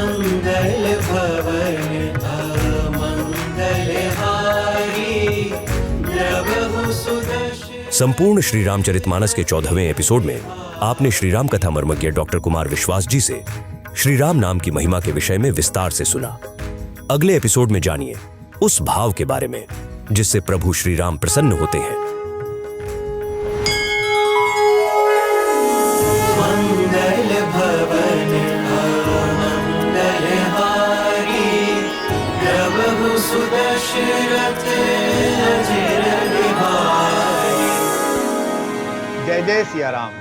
मंगल भवन मंगल हारी, प्रभु सुदर्शन। संपूर्ण श्री रामचरितमानस के 14वें एपिसोड में आपने श्री राम कथा मर्मज्ञ डॉक्टर कुमार विश्वास जी से श्री राम नाम की महिमा के विषय में विस्तार से सुना। अगले एपिसोड में जानिए उस भाव के बारे में जिससे प्रभु श्री राम प्रसन्न होते हैं। मंगल भवन मंगल हारी, प्रभु सुदशरथ अजिर बिहारी। जय जय सिया राम।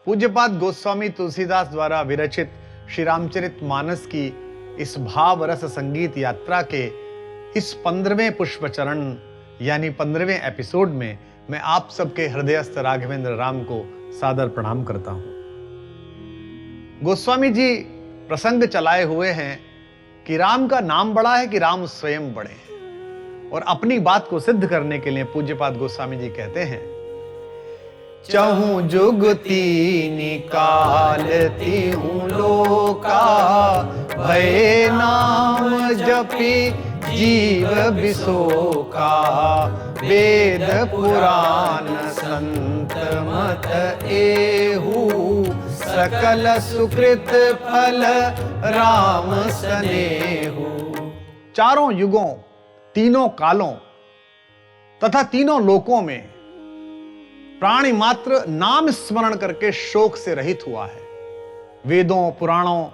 पूज्यपाद गोस्वामी तुलसीदास द्वारा विरचित श्री रामचरित मानस की इस भाव रस संगीत यात्रा के इस 15वें पुष्प चरण यानी 15वें एपिसोड में मैं आप सबके हृदयस्थ राघवेंद्र राम को सादर प्रणाम करता हूं। गोस्वामी जी प्रसंग चलाए हुए हैं कि राम का नाम बड़ा है कि राम स्वयं बड़े हैं, और अपनी बात को सिद्ध करने के लिए पूज्यपाद गोस्वामी जी कहते हैं, चहु जुग तीनि काल तिहु लोका, भय नाम जपि जीव बिसोका, वेद पुराण संत मत एहू, सकल सुकृत फल राम सनेहू। चारों युगों, तीनों कालों तथा तीनों लोकों में प्राणी मात्र नाम स्मरण करके शोक से रहित हुआ है। वेदों, पुराणों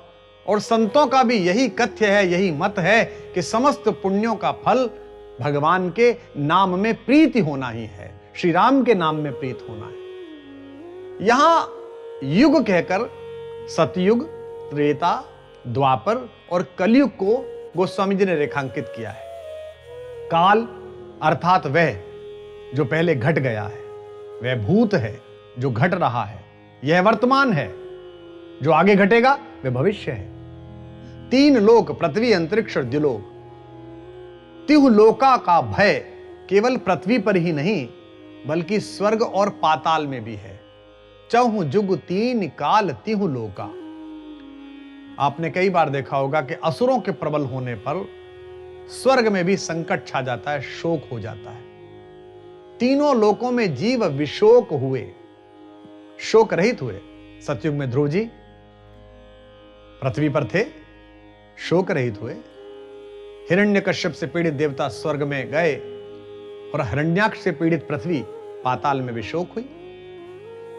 और संतों का भी यही कथ्य है, यही मत है कि समस्त पुण्यों का फल भगवान के नाम में प्रीति होना ही है, श्री राम के नाम में प्रीत होना है। यहां युग कहकर सतयुग, त्रेता, द्वापर और कलयुग को गोस्वामी जी ने रेखांकित किया है। काल अर्थात वह जो पहले घट गया है, वह भूत है जो घट रहा है, यह वर्तमान है, जो आगे घटेगा वह भविष्य है। तीन लोक, पृथ्वी, अंतरिक्ष और द्युलोक, तिहु लोका का भय केवल पृथ्वी पर ही नहीं बल्कि स्वर्ग और पाताल में भी है। चहु जुग तीन काल तिहु लोका। आपने कई बार देखा होगा कि असुरों के प्रबल होने पर स्वर्ग में भी संकट छा जाता है, शोक हो जाता है। तीनों लोकों में जीव विशोक हुए, शोक रहित हुए। सतयुग में ध्रुव जी पृथ्वी पर थे, शोक रहित हुए। हिरण्यकश्यप से पीड़ित देवता स्वर्ग में गए और हिरण्याक्ष से पीड़ित पृथ्वी पाताल में विशोक हुई।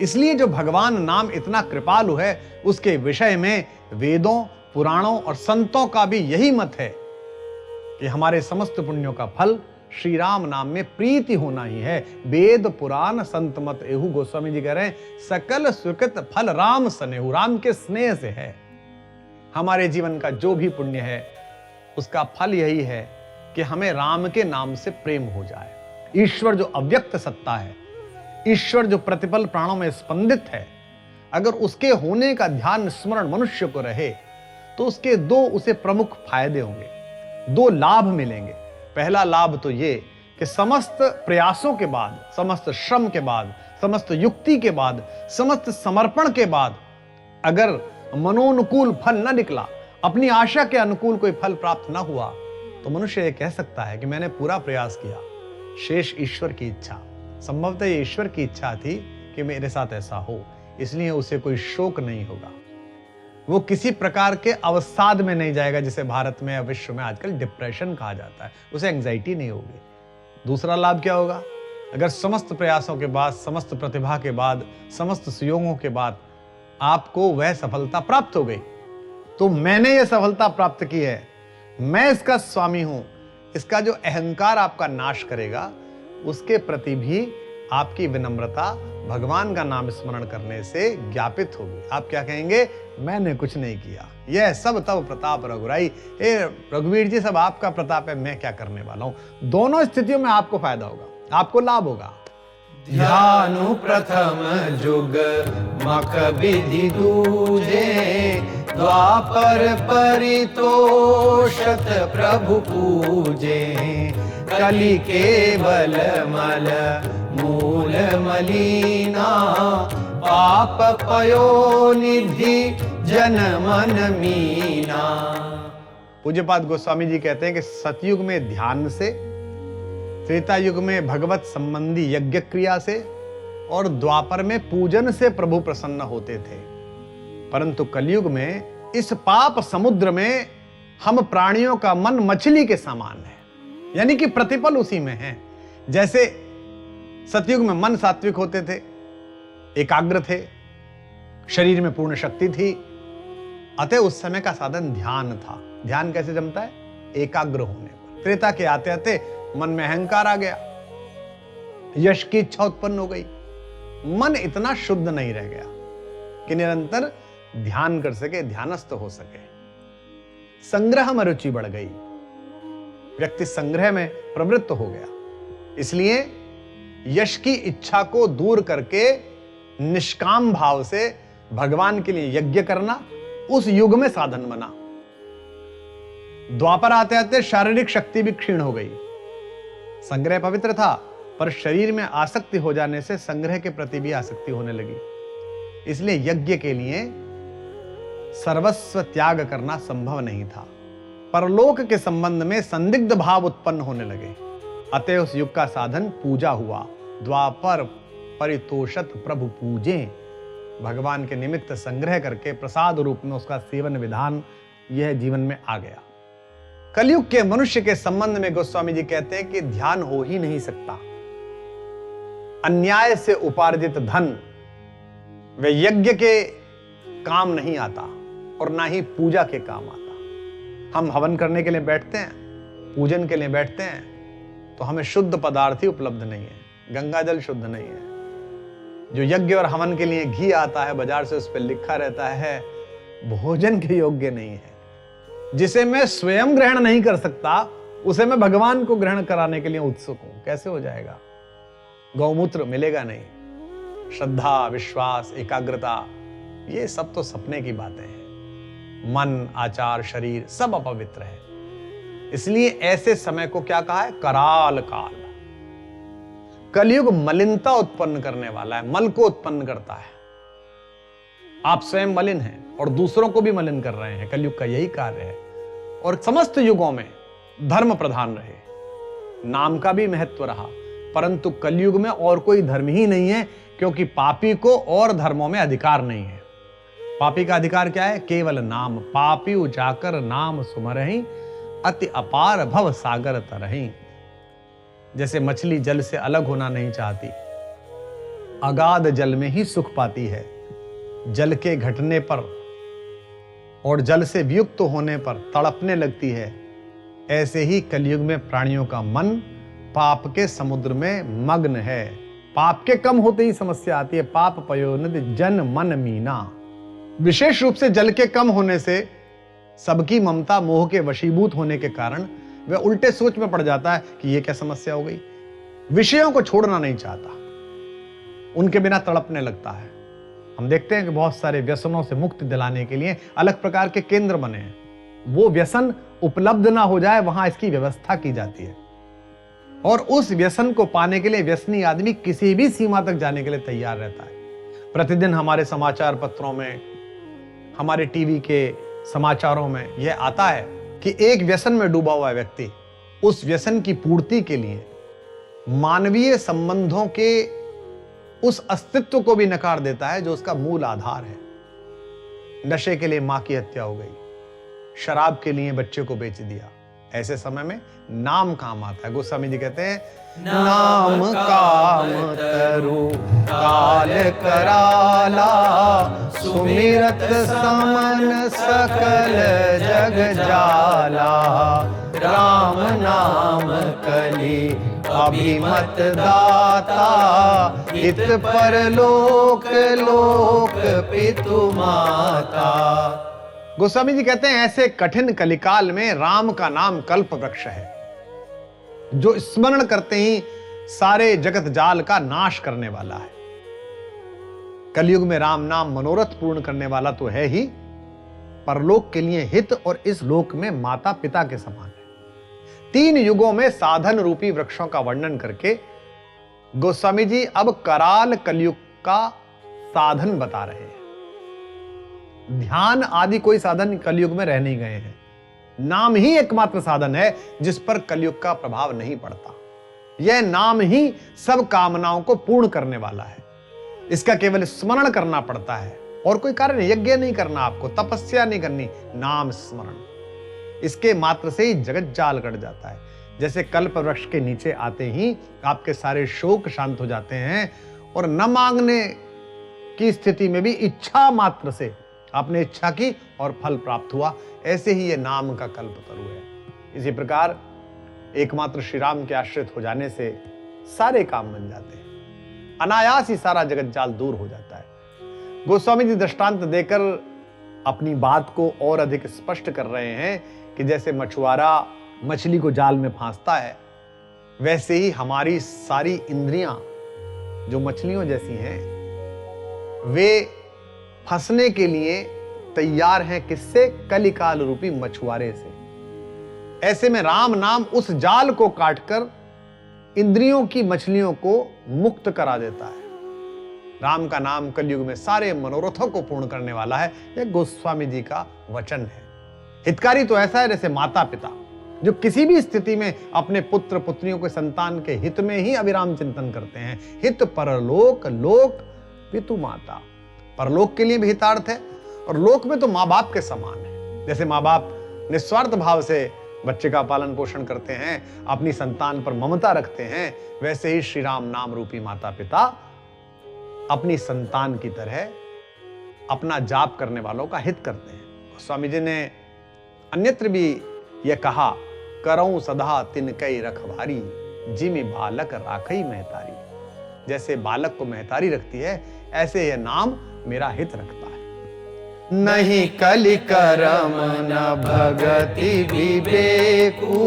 इसलिए जो भगवान नाम इतना कृपालु है, उसके विषय में वेदों, पुराणों और संतों का भी यही मत है कि हमारे समस्त पुण्यों का फल श्री राम नाम में प्रीति होना ही है। वेद पुराण संत मत एहू, गोस्वामी जी कह रहे हैं, सकल सुकृत फल राम सनेहू, राम के स्नेह से है। हमारे जीवन का जो भी पुण्य है उसका फल यही है कि हमें राम के नाम से प्रेम हो जाए। ईश्वर जो अव्यक्त सत्ता है, ईश्वर जो प्रतिपल प्राणों में स्पंदित है, अगर उसके होने का ध्यान स्मरण मनुष्य को रहे तो उसके दो उसे प्रमुख फायदे होंगे, दो लाभ मिलेंगे। पहला लाभ तो ये कि समस्त प्रयासों के बाद, समस्त श्रम के बाद, समस्त युक्ति के बाद, समस्त समर्पण के बाद अगर मनोनुकूल फल न निकला, अपनी आशा के अनुकूल कोई फल प्राप्त न हुआ, तो मनुष्य ये कह सकता है कि मैंने पूरा प्रयास किया, शेष ईश्वर की इच्छा। संभवतः ये ईश्वर की इच्छा थी कि मेरे साथ ऐसा हो, इसलिए उसे कोई शोक नहीं होगा, वो किसी प्रकार के अवसाद में नहीं जाएगा, जिसे भारत में या विश्व में आजकल डिप्रेशन कहा जाता है, उसे एंजाइटी नहीं होगी। दूसरा लाभ क्या होगा? अगर समस्त प्रयासों के बाद, समस्त प्रतिभा के बाद, समस्त सुयोगों के बाद आपको वह सफलता प्राप्त हो गई, तो मैंने यह सफलता प्राप्त की है, मैं इसका स्वामी हूं, इसका जो अहंकार आपका नाश करेगा, उसके प्रति भी आपकी विनम्रता भगवान का नाम स्मरण करने से ज्ञापित होगी। आप क्या कहेंगे? मैंने कुछ नहीं किया, यह सब तब प्रताप रघुराई। हे रघुवीर जी, सब आपका प्रताप है, मैं क्या करने वाला हूं। दोनों स्थितियों में आपको फायदा होगा, आपको लाभ होगा। ध्यानु प्रथम जुग मख विधि दूजे, द्वापर परितोषत प्रभु पूजे, कलि केवल मल मूल मलीना, पाप पयो निधि जन मन मीना। पूज्यपाद गोस्वामी जी कहते हैं कि सतयुग में ध्यान से, त्रेता युग में भगवत संबंधी यज्ञ क्रिया से और द्वापर में पूजन से प्रभु प्रसन्न होते थे। परंतु कलयुग में इस पाप समुद्र में हम प्राणियों का मन मछली के समान है, यानी कि प्रतिपल उसी में है। जैसे सतयुग में मन सात्विक होते थे, एकाग्र थे, शरीर में पूर्ण शक्ति थी, अतः उस समय का साधन ध्यान था। ध्यान कैसे जमता है? एकाग्र होने पर। त्रेता के आते आते मन में अहंकार आ गया, यश की इच्छा उत्पन्न हो गई, मन इतना शुद्ध नहीं रह गया कि निरंतर ध्यान कर सके, ध्यानस्थ हो सके। संग्रह में रुचि बढ़ गई, व्यक्ति संग्रह में प्रवृत्त हो गया। इसलिए यश की इच्छा को दूर करके निष्काम भाव से भगवान के लिए यज्ञ करना उस युग में साधन बना। द्वापर आते आते शारीरिक शक्ति भी क्षीण हो गई। संग्रह पवित्र था, पर शरीर में आसक्ति हो जाने से संग्रह के प्रति भी आसक्ति होने लगी। इसलिए यज्ञ के लिए सर्वस्व त्याग करना संभव नहीं था। परलोक के संबंध में संदिग्ध भाव उत्पन्न होने लगे। अतः उस युग का साधन पूजा हुआ। द्वापर परितोषत प्रभु पूजे, भगवान के निमित्त संग्रह करके प्रसाद रूप में उसका सेवन विधान यह जीवन में आ गया। कलयुग के मनुष्य के संबंध में गोस्वामी जी कहते हैं कि ध्यान हो ही नहीं सकता। अन्याय से उपार्जित धन वे यज्ञ के काम नहीं आता और ना ही पूजा के काम आता। हम हवन करने के लिए बैठते हैं, पूजन के लिए बैठते हैं, तो हमें शुद्ध पदार्थ ही उपलब्ध नहीं है, गंगा जल शुद्ध नहीं है। जो यज्ञ और हवन के लिए घी आता है बाजार से, उस पर लिखा रहता है भोजन के योग्य नहीं है। जिसे मैं स्वयं ग्रहण नहीं कर सकता, उसे मैं भगवान को ग्रहण कराने के लिए उत्सुक हूं, कैसे हो जाएगा? गौमूत्र मिलेगा नहीं। श्रद्धा, विश्वास, एकाग्रता, ये सब तो सपने की बातें हैं। मन, आचार, शरीर सब अपवित्र है। इसलिए ऐसे समय को क्या कहा है? कराल काल। कलयुग मलिनता उत्पन्न करने वाला है, मल को उत्पन्न करता है। आप स्वयं मलिन हैं और दूसरों को भी मलिन कर रहे हैं। कलयुग का यही कार्य है। और समस्त युगों में धर्म प्रधान रहे, नाम का भी महत्व रहा, परंतु कलयुग में और कोई धर्म ही नहीं है, क्योंकि पापी को और धर्मों में अधिकार नहीं है। पापी का अधिकार क्या है? केवल नाम। पापी उजाकर नाम सुमरहि, अति अपार भव सागर तरहि। जैसे मछली जल से अलग होना नहीं चाहती, अगाध जल में ही सुख पाती है, जल के घटने पर और जल से वियुक्त होने पर तड़पने लगती है, ऐसे ही कलयुग में प्राणियों का मन पाप के समुद्र में मग्न है। पाप के कम होते ही समस्या आती है। पाप पयोनिधि जन मन मीना। विशेष रूप से जल के कम होने से सबकी ममता मोह के वशीभूत होने के कारण वह उल्टे सोच में पड़ जाता है कि यह क्या समस्या हो गई। विषयों को छोड़ना नहीं चाहता, उनके बिना तड़पने लगता है। हम देखते हैं कि बहुत सारे व्यसनों से मुक्ति दिलाने के लिए अलग प्रकार के केंद्र बने हैं। वो व्यसन उपलब्ध ना हो जाए, वहां इसकी व्यवस्था की जाती है। और उस व्यसन को पाने के लिए व्यसनी आदमी किसी भी सीमा तक जाने के लिए तैयार रहता है। प्रतिदिन हमारे समाचार पत्रों में, हमारे टीवी के समाचारों में यह आता है कि एक व्यसन में डूबा हुआ व्यक्ति उस व्यसन की पूर्ति के लिए मानवीय संबंधों के उस अस्तित्व को भी नकार देता है जो उसका मूल आधार है। नशे के लिए मां की हत्या हो गई, शराब के लिए बच्चे को बेच दिया। ऐसे समय में नाम काम आता है। गोस्वामी जी कहते हैं, नाम काम तरु काल कराला, सुमिरत समन सकल जग जाला। राम नाम कली अभिमत दाता, हित परलोक लोक पितु माता। गोस्वामी जी कहते हैं ऐसे कठिन कलिकाल में राम का नाम कल्प वृक्ष है, जो स्मरण करते ही सारे जगत जाल का नाश करने वाला है। कलयुग में राम नाम मनोरथ पूर्ण करने वाला तो है ही, परलोक के लिए हित और इस लोक में माता पिता के समान है। 3 युगों में साधन रूपी वृक्षों का वर्णन करके गोस्वामी जी अब कराल कलयुग का साधन बता रहे हैं। ध्यान आदि कोई साधन कलयुग में रह नहीं गए हैं। नाम ही एकमात्र साधन है जिस पर कलयुग का प्रभाव नहीं पड़ता। यह नाम ही सब कामनाओं को पूर्ण करने वाला है। इसका केवल स्मरण करना पड़ता है और कोई कार्य नहीं, यज्ञ नहीं करना, आपको तपस्या नहीं करनी, नाम स्मरण। इसके मात्र से ही जगत जाल कट जाता है। जैसे कल्प वृक्ष के नीचे आते ही आपके सारे शोक शांत हो जाते हैं और न मांगने की स्थिति में भी इच्छा मात्र से आपने इच्छा की और फल प्राप्त हुआ। ऐसे ही ये नाम का कल्पतरु है। इसी प्रकार एकमात्र श्री राम के आश्रित हो जाने से सारे काम बन जाते हैं, अनायास ही सारा जगत जाल दूर हो जाता है। गोस्वामी जी दृष्टांत देकर अपनी बात को और अधिक स्पष्ट कर रहे हैं कि जैसे मछुआरा मछली को जाल में फांसता है, वैसे ही हमारी सारी इंद्रियां जो मछलियों जैसी हैं, वे फंसने के लिए तैयार हैं। किससे? कलिकाल रूपी मछुआरे से। ऐसे में राम नाम उस जाल को काटकर इंद्रियों की मछलियों को मुक्त करा देता है। राम का नाम कलयुग में सारे मनोरथों को पूर्ण करने वाला है। यह गोस्वामी जी का वचन है। हितकारी तो ऐसा है जैसे माता पिता जो किसी भी स्थिति में अपने पुत्र पुत्रियों के संतान के हित में ही अविराम चिंतन करते हैं। हित परलोक, लोक पितु माता। परलोक के लिए भी हितार्थ है और लोक में तो माँ बाप के समान है। जैसे माँ बाप निस्वार्थ भाव से बच्चे का पालन पोषण करते हैं, अपनी संतान पर ममता रखते हैं, वैसे ही श्री राम नाम रूपी माता पिता अपनी संतान की तरह अपना जाप करने वालों का हित करते हैं। स्वामी जी ने अन्यत्र भी यह कहा, करऊं सदा तिनकई रखवारी, जिमि बालक राखई महतारी। जैसे बालक को महतारी रखती है, ऐसे यह नाम मेरा हित रखता है। नहीं कलि करम न भगति विवेकु,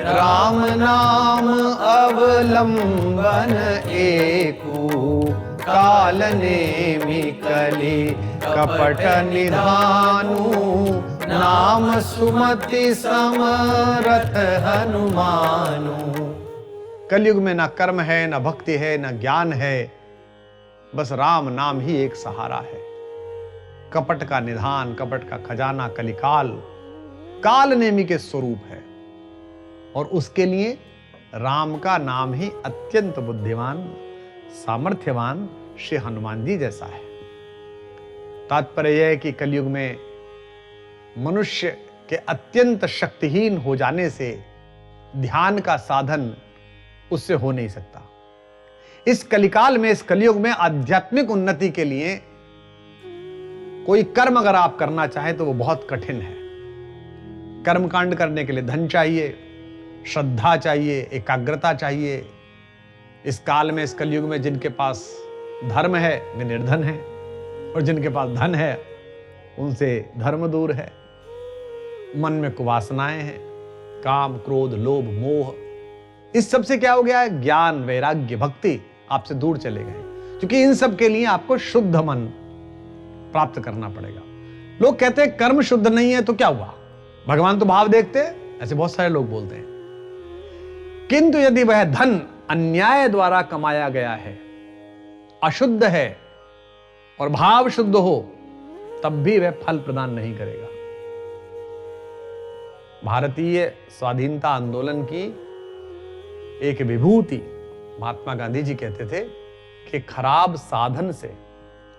राम नाम अवलंबन एकु। काल नेमि कलि कपट निधानु, नाम सुमति समरथ हनुमानु। कलयुग में न कर्म है, न भक्ति है, न ज्ञान है, बस राम नाम ही एक सहारा है। कपट का निधान, कपट का खजाना कलिकाल, काल नेमि के स्वरूप है और उसके लिए राम का नाम ही अत्यंत बुद्धिमान, सामर्थ्यवान श्री हनुमान जी जैसा है। तात्पर्य यह है कि कलयुग में मनुष्य के अत्यंत शक्तिहीन हो जाने से ध्यान का साधन उससे हो नहीं सकता। इस कलिकाल में, इस कलयुग में आध्यात्मिक उन्नति के लिए कोई कर्म अगर आप करना चाहें तो वो बहुत कठिन है। कर्मकांड करने के लिए धन चाहिए, श्रद्धा चाहिए, एकाग्रता चाहिए। इस काल में, इस कलयुग में जिनके पास धर्म है वे निर्धन हैं और जिनके पास धन है उनसे धर्म दूर है। मन में कुवासनाएं हैं, काम, क्रोध, लोभ, मोह। इस सब से क्या हो गया है? ज्ञान, वैराग्य, भक्ति आपसे दूर चले गए। क्योंकि इन सब के लिए आपको शुद्ध मन प्राप्त करना पड़ेगा। लोग कहते हैं कर्म शुद्ध नहीं है तो क्या हुआ, भगवान तो भाव देखते हैं, ऐसे बहुत सारे लोग बोलते हैं। किंतु यदि वह धन अन्याय द्वारा कमाया गया है, अशुद्ध है और भाव शुद्ध हो, तब भी वह फल प्रदान नहीं करेगा। भारतीय स्वाधीनता आंदोलन की एक विभूति महात्मा गांधी जी कहते थे कि खराब साधन से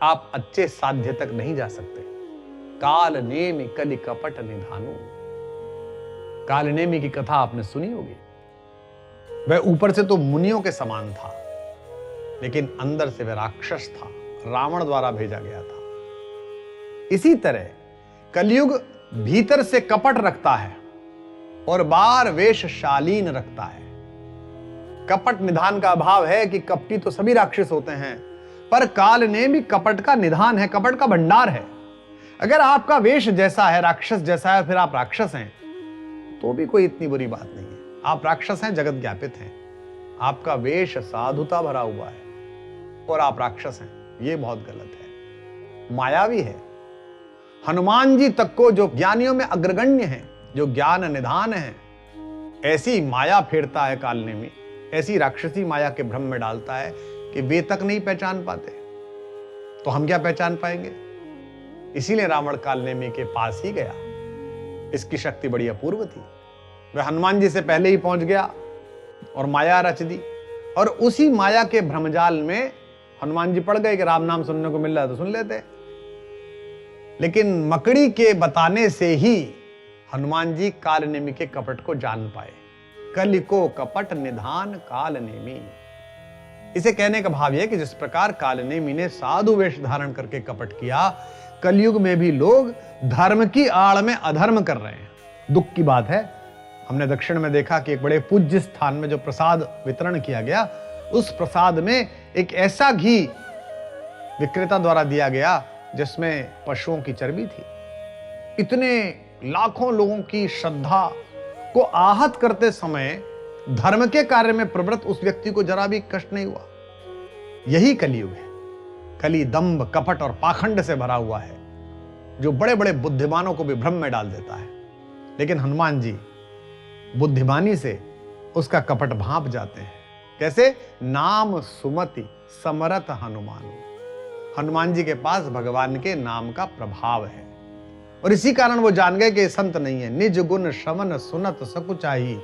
आप अच्छे साध्य तक नहीं जा सकते। काल नेमि कलि कपट निधानु। काल नेमि की कथा आपने सुनी होगी। वह ऊपर से तो मुनियों के समान था, लेकिन अंदर से वह राक्षस था, रावण द्वारा भेजा गया था। इसी तरह कलयुग भीतर से कपट रखता है और बाहर वेश शालीन रखता है। कपट निधान का अभाव है कि कपटी तो सभी राक्षस होते हैं, पर काल ने भी कपट का निधान है, कपट का भंडार है। अगर आपका वेश जैसा है, राक्षस जैसा है, फिर आप राक्षस हैं, तो भी कोई इतनी बुरी बात नहीं है। आप राक्षस हैं, जगत ज्ञापित हैं। आपका वेश साधुता भरा हुआ है और आप राक्षस हैं, ये बहुत गलत है, मायावी है। हनुमान जी तक को, जो ज्ञानियों में अग्रगण्य हैं, जो ज्ञान निधान है, ऐसी माया फेरता है काल नेमि, ऐसी राक्षसी माया के भ्रम में डालता है कि वे तक नहीं पहचान पाते, तो हम क्या पहचान पाएंगे। इसीलिए रावण कालनेमी के पास ही गया। इसकी शक्ति बड़ी अपूर्व थी। वह हनुमान जी से पहले ही पहुंच गया और माया रच दी, और उसी माया के भ्रमजाल में हनुमान जी पड़ गए कि राम नाम सुनने को मिल रहा है तो सुन लेते। लेकिन मकड़ी के बताने से ही हनुमान जी कालनेमी के कपट को जान पाए। कलिको कपट निधान कालनेमी। इसे कहने का भाव यह कि जिस प्रकार कालनेमी ने साधु वेश धारण करके कपट किया, कलयुग में भी लोग धर्म की आड़ में अधर्म कर रहे हैं। दुख की बात है, हमने दक्षिण में देखा कि एक बड़े पूज्य स्थान में जो प्रसाद वितरण किया गया, उस प्रसाद में एक ऐसा घी विक्रेता द्वारा दिया गया जिसमें पशुओं की चर्बी थी। इतने लाखों लोगों की श्रद्धा को आहत करते समय धर्म के कार्य में प्रवृत्त उस व्यक्ति को जरा भी कष्ट नहीं हुआ। यही कलयुग है। कली दंभ, कपट और पाखंड से भरा हुआ है, जो बड़े बड़े बुद्धिमानों को भी भ्रम में डाल देता है। लेकिन हनुमान जी बुद्धिमानी से उसका कपट भांप जाते हैं। कैसे? नाम सुमति समरथ हनुमान। हनुमान जी के पास भगवान के नाम का प्रभाव है, और इसी कारण वो जान गए कि संत नहीं है। निज गुण श्रवण सुनत सकुचाही।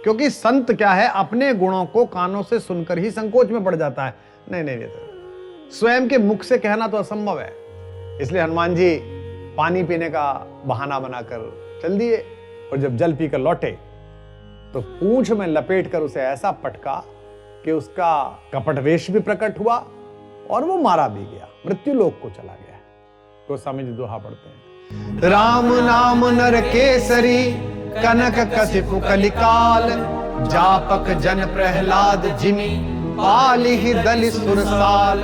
क्योंकि संत क्या है, अपने गुणों को कानों से सुनकर ही संकोच में पड़ जाता है। नहीं नहीं, तो स्वयं के मुख से कहना तो असंभव है। इसलिए हनुमान जी पानी पीने का बहाना बनाकर चल दिए, और जब जल पीकर लौटे तो पूंछ में लपेट कर उसे ऐसा पटका कि उसका कपट वेश भी प्रकट हुआ और वो मारा भी गया, मृत्यु लोक को चला गया। गोस्वामी जी दोहा पढ़ते हैं। राम नाम नर केसरी कनक कसिपु कलिकाल। जापक जन प्रहलाद जिमि पालिहि दलि सुरसाल।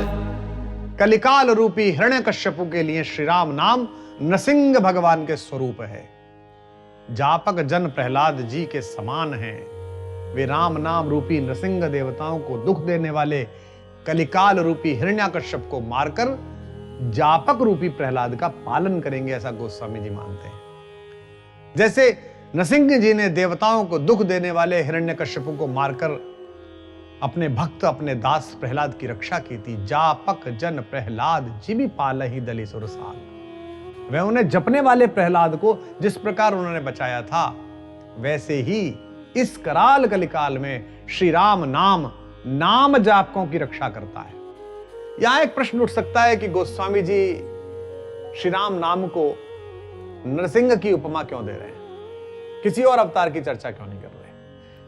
कलिकाल रूपी हिरण्यकश्यपु के लिए श्री राम नाम नृसिंह भगवान के स्वरूप है। जापक जन प्रहलाद जी के समान हैं। वे राम नाम रूपी नृसिंह देवताओं को दुख देने वाले कलिकाल रूपी हिरण्यकश्यप को मारकर जापक रूपी प्रहलाद का पालन करेंगे, ऐसा गोस्वामी जी मानते हैं। जैसे नृसिंह जी ने देवताओं को दुख देने वाले हिरण्यकश्यप को मारकर अपने भक्त, अपने दास प्रहलाद की रक्षा की थी। जापक जन प्रहलाद जिमि पालहि दलि सुरसाल। वह उन्हें जपने वाले प्रहलाद को जिस प्रकार उन्होंने बचाया था, वैसे ही इस कराल कलिकाल में श्री राम नाम जापकों की रक्षा करता है। यहां एक प्रश्न उठ सकता है कि गोस्वामी जी श्री राम नाम को नरसिंह की उपमा क्यों दे रहे हैं, किसी और अवतार की चर्चा क्यों नहीं कर रहे?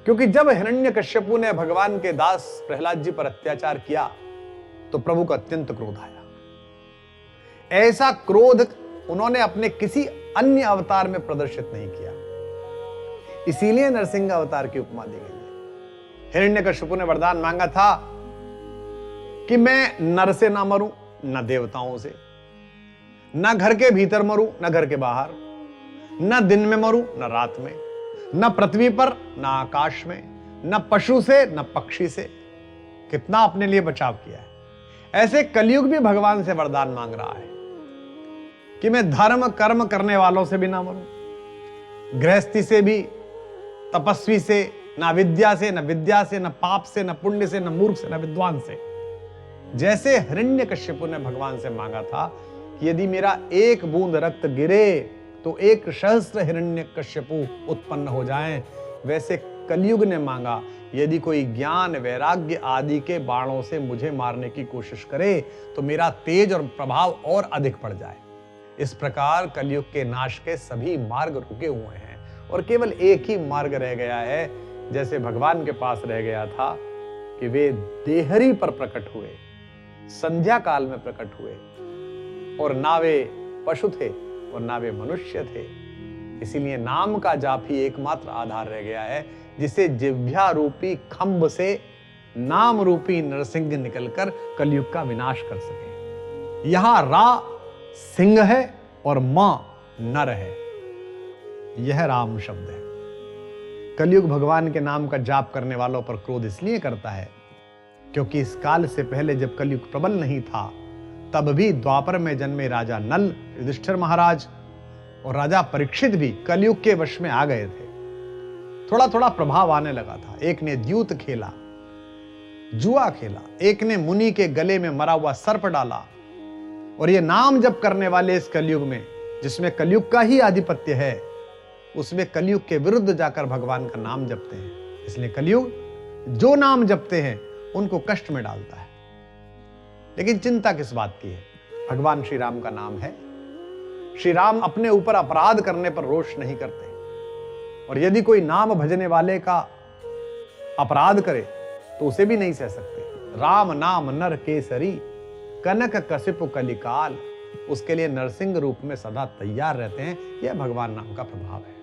क्योंकि जब हिरण्यकश्यपु ने भगवान के दास प्रहलाद जी पर अत्याचार किया तो प्रभु को अत्यंत क्रोध आया। ऐसा क्रोध उन्होंने अपने किसी अन्य अवतार में प्रदर्शित नहीं किया, इसीलिए नरसिंह अवतार की उपमा दी गई है। हिरण्यकश्यपु ने वरदान मांगा था कि मैं नर से ना मरूं, न देवताओं से, न घर के भीतर मरूं, न घर के बाहर, न दिन में मरूं, न रात में, न पृथ्वी पर, न आकाश में, न पशु से, न पक्षी से। कितना अपने लिए बचाव किया है। ऐसे कलयुग भी भगवान से वरदान मांग रहा है कि मैं धर्म कर्म करने वालों से भी ना मरूं, गृहस्थी से भी, तपस्वी से, ना विद्या से, न विद्या से, न पाप से, न पुण्य से, न मूर्ख से, न विद्वान से। जैसे हिरण्यकश्यपु ने भगवान से मांगा था कि यदि मेरा एक बूंद रक्त गिरे तो 1,000,000 हिरण्यकश्यपु उत्पन्न हो जाएं, वैसे कलयुग ने मांगा यदि कोई ज्ञान वैराग्य आदि के बाणों से मुझे मारने की कोशिश करे तो मेरा तेज और प्रभाव और अधिक बढ़ जाए। इस प्रकार कलयुग के नाश के सभी मार्ग रुके हुए हैं और केवल एक ही मार्ग रह गया है, जैसे भगवान के पास रह गया था कि वे देहरी पर प्रकट हुए, संध्या काल में प्रकट हुए, और ना वे पशु थे और ना वे मनुष्य थे। इसीलिए नाम का जाप ही एकमात्र आधार रह गया है जिसे जिह्वा रूपी खंभ से नाम रूपी नरसिंह निकलकर कलयुग का विनाश कर सके। यहां रा सिंह है और मां नर है, यह राम शब्द है। कलयुग भगवान के नाम का जाप करने वालों पर क्रोध इसलिए करता है क्योंकि इस काल से पहले जब कलयुग प्रबल नहीं था तब भी द्वापर में जन्मे राजा नल, युधिष्ठिर महाराज और राजा परीक्षित भी कलयुग के वश में आ गए थे। थोड़ा थोड़ा प्रभाव आने लगा था। एक ने द्यूत खेला, जुआ खेला, एक ने मुनि के गले में मरा हुआ सर्प डाला, और ये नाम जप करने वाले इस कलयुग में, जिसमें कलयुग का ही आधिपत्य है, उसमें कलयुग के विरुद्ध जाकर भगवान का नाम जपते हैं। इसलिए कलयुग जो नाम जपते हैं उनको कष्ट में डालता है। लेकिन चिंता किस बात की है? भगवान श्री राम का नाम है। श्री राम अपने ऊपर अपराध करने पर रोष नहीं करते, और यदि कोई नाम भजने वाले का अपराध करे तो उसे भी नहीं सह सकते। राम नाम नर केसरी, कनक कसिपु कलिकाल, उसके लिए नरसिंह रूप में सदा तैयार रहते हैं। यह भगवान नाम का प्रभाव है।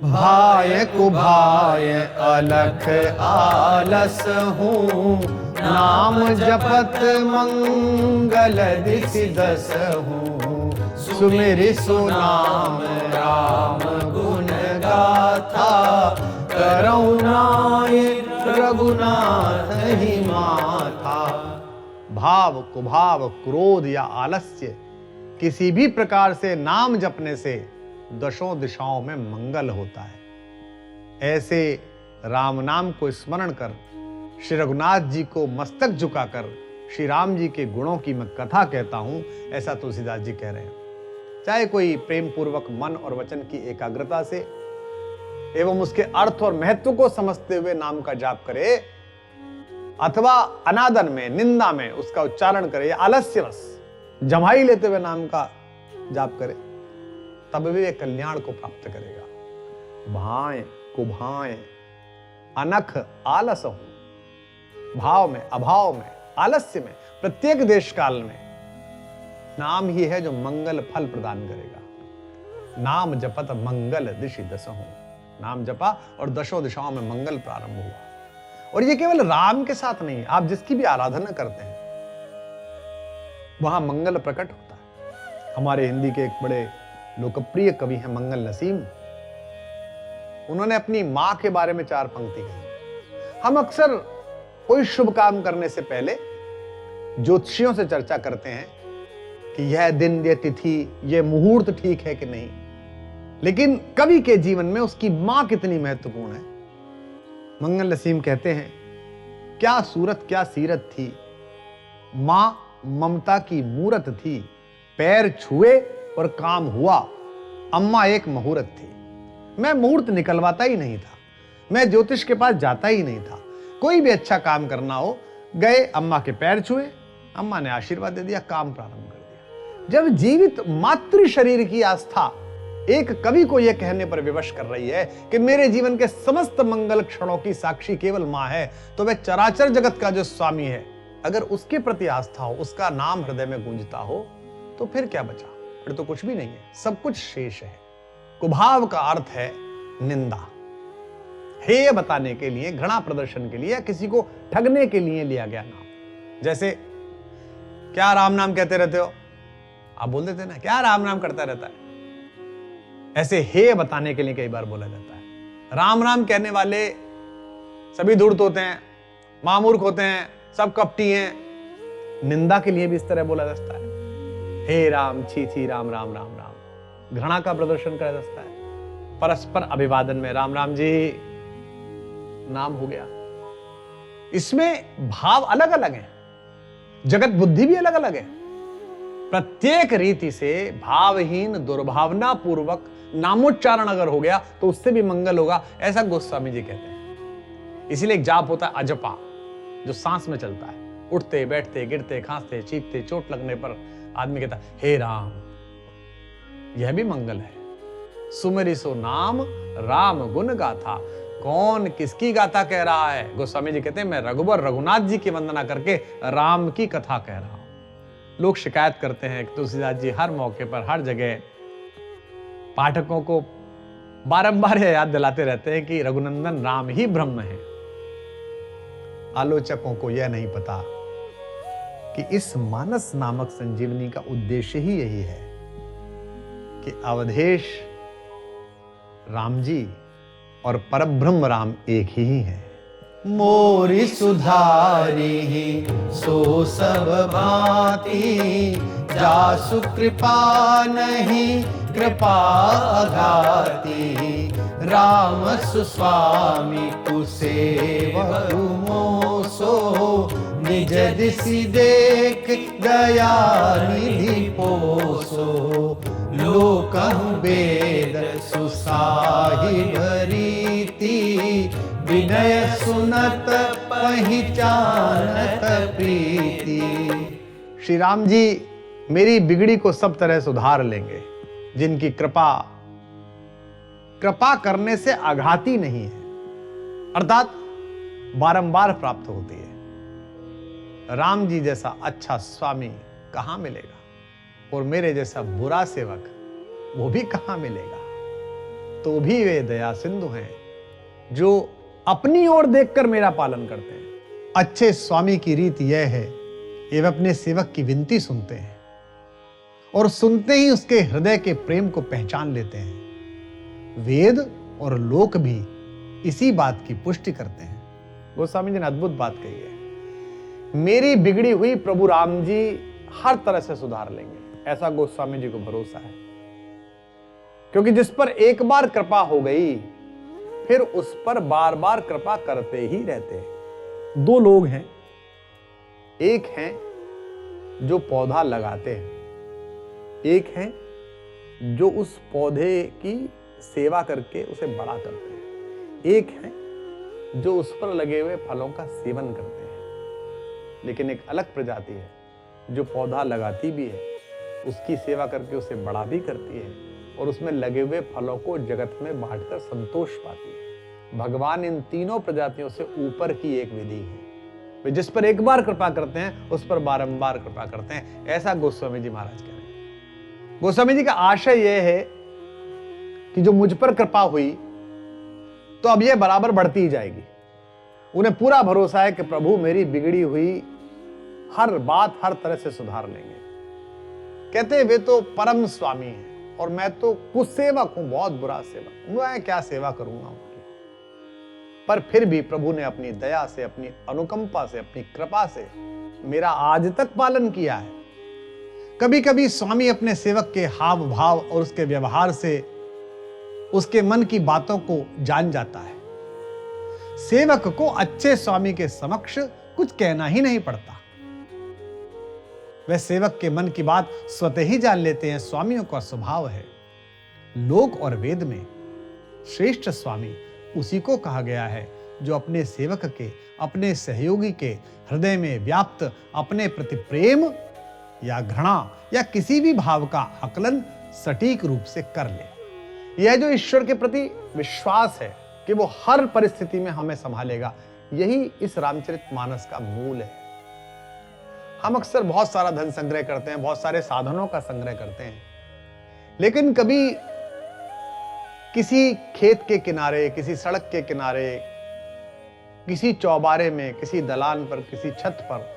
भाय कुभाय अलख आलस हूँ, नाम जपत मंगल दिसि दस हूँ। सुमिरि सुनाम राम गुण गाथा, करुणाय रघुनाथ ही माथा। भाव, कुभाव, क्रोध या आलस्य किसी भी प्रकार से नाम जपने से दशों दिशाओं में मंगल होता है। ऐसे राम नाम को स्मरण कर श्री रघुनाथ जी को मस्तक झुकाकर श्री राम जी के गुणों की मैं कथा कहता हूं, ऐसा तुलसीदास जी कह रहे हैं। चाहे कोई प्रेम पूर्वक मन और वचन की एकाग्रता से एवं उसके अर्थ और महत्व को समझते हुए नाम का जाप करे, अथवा अनादर में, निंदा में उसका उच्चारण करे, आलस्यवश जमाई लेते हुए नाम का जाप करे, तब भी वे कल्याण को प्राप्त करेगा। भाएं कुभाएं अनख आलस हो, भाव में, अभाव में, आलस्य में, प्रत्येक देश काल में नाम ही है जो मंगल फल प्रदान करेगा। नाम जपत मंगल दिशि दसहु, नाम जपा और दशों दिशाओं में मंगल प्रारंभ हुआ। और ये केवल राम के साथ नहीं, आप जिसकी भी आराधना करते हैं वहां मंगल प्रकट होता है। हमारे हिंदी के एक बड़े लोकप्रिय कवि हैं मंगल नसीम, उन्होंने अपनी मां के बारे में 4 पंक्ति कही। हम अक्सर कोई शुभ काम करने से पहले ज्योतिषियों से चर्चा करते हैं कि यह दिन, यह तिथि, यह मुहूर्त ठीक है कि नहीं, लेकिन कवि के जीवन में उसकी मां कितनी महत्वपूर्ण है। मंगल नसीम कहते हैं, क्या सूरत क्या सीरत थी, मां ममता की मूरत थी, पैर छुए और काम हुआ, अम्मा एक मुहूर्त थी। मैं मुहूर्त निकलवाता ही नहीं था, मैं ज्योतिष के पास जाता ही नहीं था। कोई भी अच्छा काम करना हो, गए, अम्मा के पैर छुए, अम्मा ने आशीर्वाद दे दिया, काम प्रारंभ कर दिया। जब जीवित मातृ शरीर की आस्था एक कवि को यह कहने पर विवश कर रही है कि मेरे जीवन के समस्त मंगल क्षणों की साक्षी केवल मां है, तो वह चराचर जगत का जो स्वामी है, अगर उसके प्रति आस्था हो, उसका नाम हृदय में गूंजता हो, तो फिर क्या बचा? फिर तो कुछ भी नहीं है, सब कुछ शेष है। कुभाव का अर्थ है निंदा, हेय बताने के लिए, घृणा प्रदर्शन के लिए, या किसी को ठगने के लिए लिया गया नाम। जैसे क्या राम नाम कहते रहते हो, आप बोल देते ना, क्या राम नाम करता रहता है, ऐसे हेय बताने के लिए कई बार बोला जाता है। राम राम कहने वाले सभी धूर्त होते हैं, मामूर्ख होते हैं, सब कपटी हैं। निंदा के लिए भी इस तरह बोला जाता है, हे राम, छी छी, राम राम राम राम। घृणा का प्रदर्शन करा जाता है। परस्पर अभिवादन में राम राम जी नाम हो गया। इसमें भाव अलग अलग हैं, जगत बुद्धि भी अलग अलग है। प्रत्येक रीति से भावहीन, दुर्भावना पूर्वक नामोच्चारण अगर हो गया तो उससे भी मंगल होगा, ऐसा गोस्वामी जी कहते हैं। इसलिए एक जाप होता है अजपा, जो सांस में चलता है, उठते बैठते, गिरते, खांसते, चीखते, चोट लगने पर आदमी कहता है हे राम, यह भी मंगल है। सुमिरि सो नाम राम गुण गाथा। कौन किसकी गाथा कह रहा है? गोस्वामी जी कहते हैं मैं रघुवर रघुनाथ जी की वंदना करके राम की कथा कह रहा हूं। लोग शिकायत करते हैं कि तुलसीदास जी हर मौके पर, हर जगह पाठकों को बारंबार याद दिलाते रहते हैं कि रघुनंदन राम ही ब्रह्म है। आलोचकों को यह नहीं पता कि इस मानस नामक संजीवनी का उद्देश्य ही यही है कि अवधेश राम जी और परब्रह्म राम एक ही हैं। मोरी सुधारी सो सब भांति, जासु कृपा नहीं कृपा अघाती। राम सुस्वामी तु सेवक मोसो, निज दिसि देख दया निधि पोसो, लोकहु वेद सुसाहिब रीति, विनय सुनत पहिचानत प्रीति। श्री राम जी मेरी बिगड़ी को सब तरह सुधार लेंगे, जिनकी कृपा करने से आघाती नहीं है, अर्थात बारंबार प्राप्त होती है। राम जी जैसा अच्छा स्वामी कहां मिलेगा, और मेरे जैसा बुरा सेवक वो भी कहां मिलेगा। तो भी वे दया सिंधु हैं, जो अपनी ओर देखकर मेरा पालन करते हैं। अच्छे स्वामी की रीत यह है, ये वे अपने सेवक की विनती सुनते हैं, और सुनते ही उसके हृदय के प्रेम को पहचान लेते हैं। वेद और लोक भी इसी बात की पुष्टि करते हैं। गोस्वामी जी ने अद्भुत बात कही है, मेरी बिगड़ी हुई प्रभु राम जी हर तरह से सुधार लेंगे, ऐसा गोस्वामी जी को भरोसा है। क्योंकि जिस पर एक बार कृपा हो गई, फिर उस पर बार बार कृपा करते ही रहते हैं। दो लोग हैं, एक हैं जो पौधा लगाते हैं, एक हैं जो उस पौधे की सेवा करके उसे बड़ा करते हैं, एक हैं जो उस पर लगे हुए फलों का सेवन करते हैं। लेकिन एक अलग प्रजाति है जो पौधा लगाती भी है, उसकी सेवा करके उसे बड़ा भी करती है, और उसमें लगे हुए फलों को जगत में बांटकर संतोष पाती है। भगवान इन तीनों प्रजातियों से ऊपर की एक विधि है, वे जिस पर एक बार कृपा करते हैं उस पर बारंबार कृपा करते हैं, ऐसा गोस्वामी जी महाराज कह रहे हैं। गोस्वामी जी का आशय यह है कि जो मुझ पर कृपा हुई, तो अब यह बराबर बढ़ती ही जाएगी। उन्हें पूरा भरोसा है कि प्रभु मेरी बिगड़ी हुई हर बात हर तरह से सुधार लेंगे। कहते हैं वे तो परम स्वामी हैं, और मैं तो कुसेवक हूं, बहुत बुरा सेवक, मैं क्या सेवा करूंगा उनकी। पर फिर भी प्रभु ने अपनी दया से, अपनी अनुकंपा से, अपनी कृपा से मेरा आज तक पालन किया है। कभी कभी स्वामी अपने सेवक के हाव भाव और उसके व्यवहार से उसके मन की बातों को जान जाता है। सेवक को अच्छे स्वामी के समक्ष कुछ कहना ही नहीं पड़ता, वह सेवक के मन की बात स्वतः ही जान लेते हैं। स्वामियों का स्वभाव है। लोक और वेद में श्रेष्ठ स्वामी उसी को कहा गया है जो अपने सेवक के, अपने सहयोगी के हृदय में व्याप्त अपने प्रति प्रेम या घृणा या किसी भी भाव का आकलन सटीक रूप से कर ले। यह जो ईश्वर के प्रति विश्वास है कि वो हर परिस्थिति में हमें संभालेगा, यही इस रामचरितमानस का मूल है। हम अक्सर बहुत सारा धन संग्रह करते हैं, बहुत सारे साधनों का संग्रह करते हैं, लेकिन कभी किसी खेत के किनारे, किसी सड़क के किनारे, किसी चौबारे में, किसी दलान पर, किसी छत पर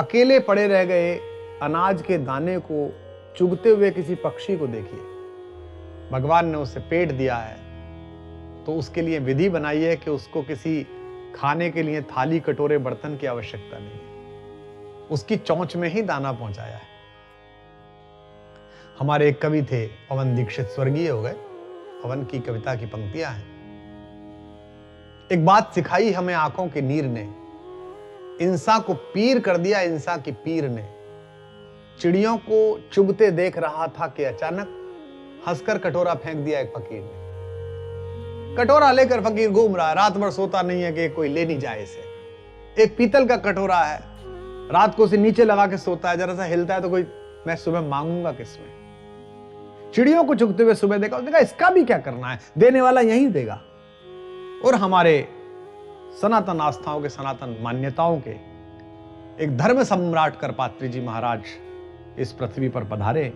अकेले पड़े रह गए अनाज के दाने को चुगते हुए किसी पक्षी को देखिए। भगवान ने उसे पेट दिया है, तो उसके लिए विधि बनाई है कि उसको किसी खाने के लिए थाली, कटोरे, बर्तन की आवश्यकता नहीं है, उसकी चोंच में ही दाना पहुंचाया है। हमारे एक कवि थे पवन दीक्षित, स्वर्गीय हो गए। पवन की कविता की पंक्तियां हैं, एक बात सिखाई हमें आंखों की नीर ने, इंसान को पीर कर दिया इंसान की पीर ने। चिड़ियों को चुगते देख रहा था कि अचानक हंसकर कटोरा फेंक दिया एक फकीर ने। कटोरा लेकर फकीर घूम रहा है, रात भर सोता नहीं है कि कोई ले नहीं जाए इसे। एक पीतल का कटोरा है, रात को उसे नीचे लगा के सोता है, जरा सा हिलता है तो कोई, मैं सुबह मांगूंगा किसमें। चिड़ियों को चुगते हुए सुबह देखा, उसने कहा इसका भी क्या करना है, देने वाला यही देगा। और हमारे सनातन आस्थाओं के, सनातन मान्यताओं के एक धर्म सम्राट करपात्री जी महाराज इस पृथ्वी पर पधारे।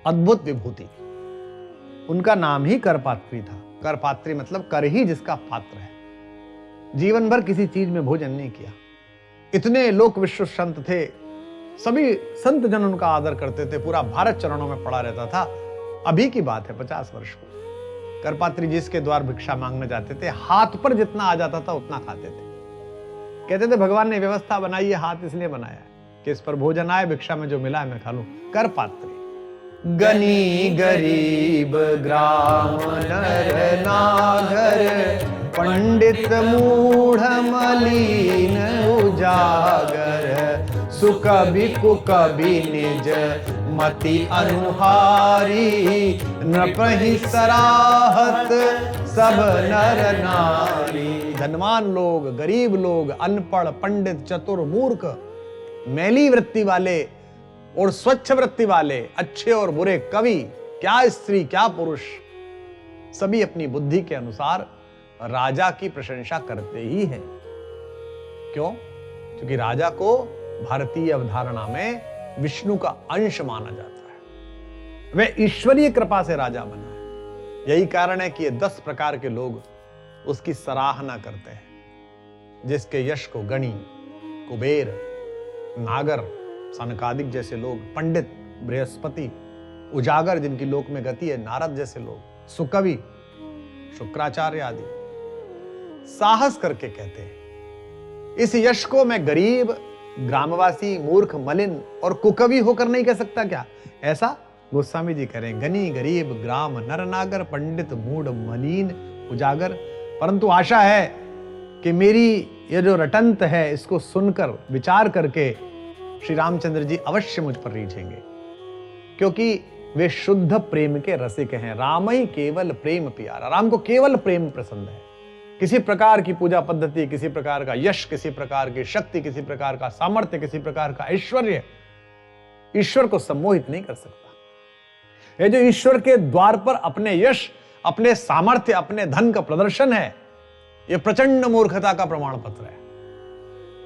अद्भुत विभूति, उनका नाम ही करपात्री था। करपात्री मतलब कर ही जिसका पात्र है। जीवन भर किसी चीज में भोजन नहीं किया। इतने लोक विश्व संत थे, सभी संत जन उनका आदर करते थे, पूरा भारत चरणों में पड़ा रहता था। अभी की बात है 50 वर्ष को। करपात्री जिसके द्वार भिक्षा मांगने जाते थे, हाथ पर जितना आ जाता था उतना खाते थे। कहते थे भगवान ने व्यवस्था बनाई है, हाथ इसलिए बनाया है कि इस पर भोजन आए, भिक्षा में जो मिला है मैं खा लूं। करपात्री गनी गरीब ग्राम नर नागर, पंडित मूढ़ मलीन उजागर सुकवि कुकवि निज मति अनुहारी नृपहि सराहत सब नर नारी। धनवान लोग, गरीब लोग, अनपढ़, पंडित, चतुर, मूर्ख, मैली वृत्ति वाले और स्वच्छ वृत्ति वाले, अच्छे और बुरे, कवि, क्या स्त्री क्या पुरुष, सभी अपनी बुद्धि के अनुसार राजा की प्रशंसा करते ही हैं। क्यों? क्योंकि राजा को भारतीय अवधारणा में विष्णु का अंश माना जाता है, वह ईश्वरीय कृपा से राजा बना है। यही कारण है कि ये 10 प्रकार के लोग उसकी सराहना करते हैं, जिसके यश को गणी, कुबेर, नागर, सनकादिक जैसे लोग, पंडित, बृहस्पति, उजागर जिनकी लोक में गति है, नारद जैसे लोग, सुकवि, शुक्राचार्य आदि साहस करके कहते हैं। इस यश को मैं गरीब, ग्रामवासी, मूर्ख, मलिन और कुकवि होकर नहीं कह सकता क्या? ऐसा गोस्वामी जी करें, गनी, गरीब, ग्राम, नर, नागर, पंडित, मूढ़, मलिन, उजागर। परंतु आशा है कि मेरी ये जो रटंत है इसको सुनकर विचार करके श्री रामचंद्र जी अवश्य मुझ पर रीझेंगे, क्योंकि वे शुद्ध प्रेम के रसिक हैं। राम ही केवल प्रेम प्यारा, राम को केवल प्रेम पसंद है। किसी प्रकार की पूजा पद्धति, किसी प्रकार का यश, किसी प्रकार की शक्ति, किसी प्रकार का सामर्थ्य, किसी प्रकार का ऐश्वर्य ईश्वर को सम्मोहित नहीं कर सकता। ये जो ईश्वर के द्वार पर अपने यश, अपने सामर्थ्य, अपने धन का प्रदर्शन है, यह प्रचंड मूर्खता का प्रमाण पत्र है।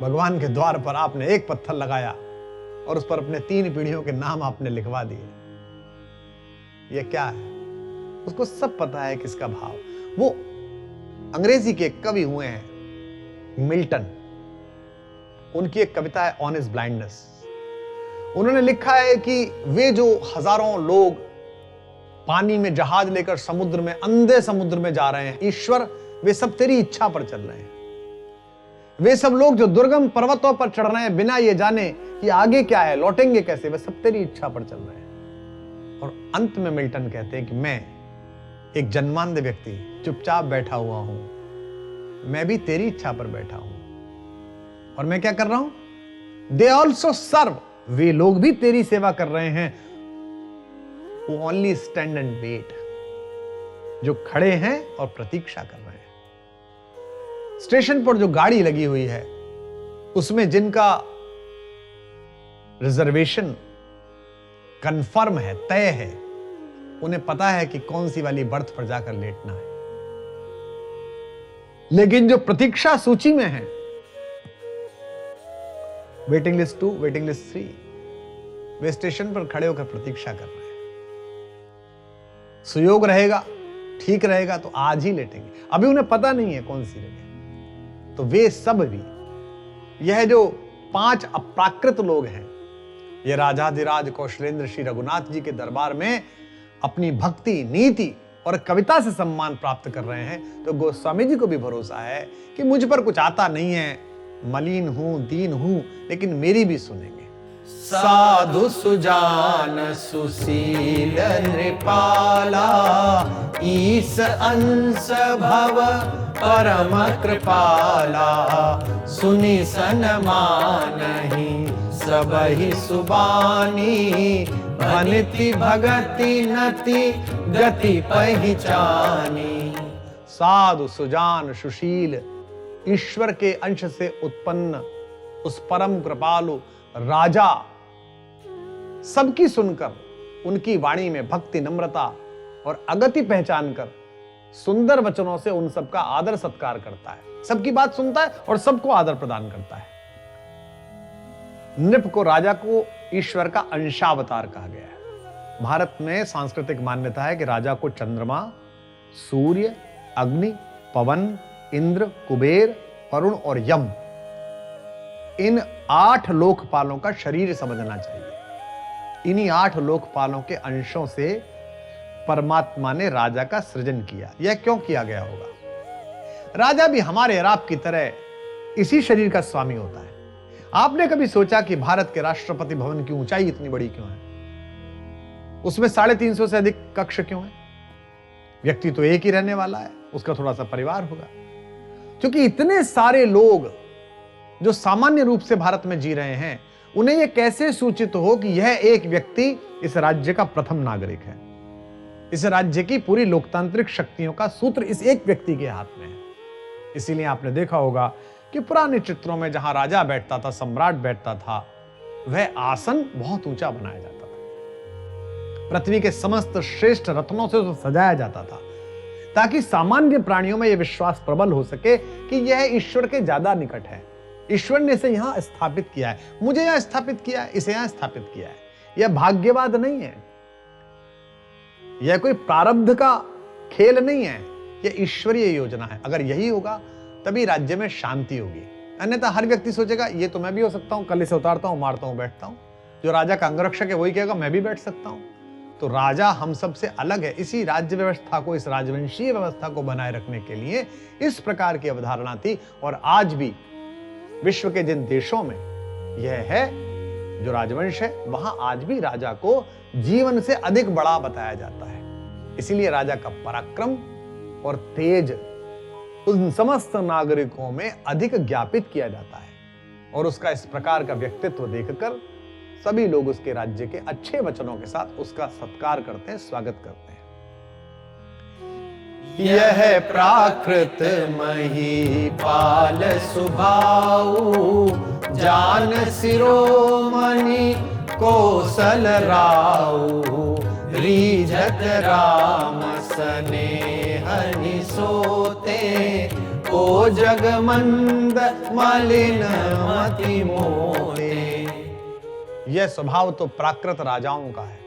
भगवान के द्वार पर आपने एक पत्थर लगाया और उस पर अपने 3 पीढ़ियों के नाम आपने लिखवा दिए। यह क्या है? उसको सब पता है किसका भाव। वो अंग्रेजी के कवि हुए हैं मिल्टन, उनकी एक कविता है ऑन हिज ब्लाइंडनेस। उन्होंने लिखा है कि वे जो हजारों लोग पानी में जहाज लेकर समुद्र में, अंधे समुद्र में जा रहे हैं, ईश्वर वे सब तेरी इच्छा पर चल रहे हैं। वे सब लोग जो दुर्गम पर्वतों पर चढ़ रहे हैं बिना ये जाने कि आगे क्या है, लौटेंगे कैसे, वे सब तेरी इच्छा पर चल रहे हैं। और अंत में मिल्टन कहते हैं कि मैं एक जन्मांध व्यक्ति चुपचाप बैठा हुआ हूं, मैं भी तेरी इच्छा पर बैठा हूं। और मैं क्या कर रहा हूं? दे ऑल्सो सर्व, वे लोग भी तेरी सेवा कर रहे हैं। वो ओनली स्टैंड एंड वेट, जो खड़े हैं और प्रतीक्षा कर रहे हैं। स्टेशन पर जो गाड़ी लगी हुई है उसमें जिनका रिजर्वेशन कंफर्म है, तय है, उन्हें पता है कि कौन सी वाली बर्थ पर जाकर लेटना है। लेकिन जो प्रतीक्षा सूची में है, वेटिंग लिस्ट 2, वेटिंग लिस्ट 3, वे स्टेशन पर खड़े होकर प्रतीक्षा कर रहे हैं। सुयोग रहेगा, ठीक रहेगा तो आज ही लेटेंगे, अभी उन्हें पता नहीं है कौन सी जगह। तो वे सब भी, यह जो 5 अप्राकृत लोग हैं, ये राजाधिराज कौशलेंद्र श्री रघुनाथ जी के दरबार में अपनी भक्ति, नीति और कविता से सम्मान प्राप्त कर रहे हैं। तो गोस्वामी जी को भी भरोसा है कि मुझ पर कुछ आता नहीं है, मलिन हूं, दीन हूं, लेकिन मेरी भी सुनेंगे। साधु सुजान सुशील नृपाला ईस अंश भव परम कृपाला सुनि सनमानहि सबहि सुबानी भनिति भगति नति गति पहिचानी। साधु सुजान सुशील, ईश्वर के अंश से उत्पन्न उस परम कृपालु राजा सबकी सुनकर, उनकी वाणी में भक्ति, नम्रता और अगति पहचान कर सुंदर वचनों से उन सबका आदर सत्कार करता है, सबकी बात सुनता है और सबको आदर प्रदान करता है। नृप को, राजा को ईश्वर का अंशावतार कहा गया है। भारत में सांस्कृतिक मान्यता है कि राजा को चंद्रमा, सूर्य, अग्नि, पवन, इंद्र, कुबेर, वरुण और यम, इन 8 लोकपालों का शरीर समझना चाहिए। इन्हीं 8 लोकपालों के अंशों से परमात्मा ने राजा का सृजन किया। यह क्यों किया गया होगा? राजा भी हमारे और आपकी तरह इसी शरीर का स्वामी होता है। आपने कभी सोचा कि भारत के राष्ट्रपति भवन की ऊंचाई इतनी बड़ी क्यों है? उसमें 350 से अधिक कक्ष क्यों है? व्यक्ति तो एक ही रहने वाला है, उसका थोड़ा सा परिवार होगा। क्योंकि इतने सारे लोग जो सामान्य रूप से भारत में जी रहे हैं, उन्हें यह कैसे सूचित हो कि यह एक व्यक्ति इस राज्य का प्रथम नागरिक है। इस राज्य की पूरी लोकतांत्रिक शक्तियों का सूत्र इस एक व्यक्ति के हाथ में है। इसीलिए आपने देखा होगा कि पुराने चित्रों में जहां राजा बैठता था, सम्राट बैठता था, वह आसन बहुत ऊंचा बनाया जाता था। पृथ्वी के समस्त श्रेष्ठ रत्नों से उसे सजाया जाता था, ताकि सामान्य प्राणियों में यह विश्वास प्रबल हो सके कि यह ईश्वर के ज्यादा निकट है। ईश्वर ने इसे यहां स्थापित किया है, मुझे यहां स्थापित किया है, इसे यहां स्थापित किया है। यह भाग्यवाद नहीं है, यह कोई प्रारब्ध का खेल नहीं है, यह ईश्वरीय योजना है। अगर यही होगा तभी राज्य में शांति होगी, अन्यथा हर व्यक्ति सोचेगा ये तो मैं भी हो सकता हूं, कल इसे उतारता हूं, मारता हूं, बैठता हूं। जो राजा का अंगरक्षक है वही कहेगा मैं भी बैठ सकता हूं। तो राजा हम सब से अलग है। इसी राज्य व्यवस्था को, इस राजवंशीय व्यवस्था को बनाए रखने के लिए इस प्रकार की अवधारणा थी। और आज भी विश्व के जिन देशों में यह है, जो राजवंश है, वहां आज भी राजा को जीवन से अधिक बड़ा बताया जाता है। इसीलिए राजा का पराक्रम और तेज उन समस्त नागरिकों में अधिक ज्ञापित किया जाता है। और उसका इस प्रकार का व्यक्तित्व देखकर सभी लोग उसके राज्य के अच्छे वचनों के साथ उसका सत्कार करते हैं, स्वागत करते हैं। यह प्राकृत महीपाल सुभाऊ, जान शिरोमणि कौशल राऊ, रीझत राम स्नेह सोते, ओ जगमंद मलिन मति मोते। यह स्वभाव तो प्राकृत राजाओं का है।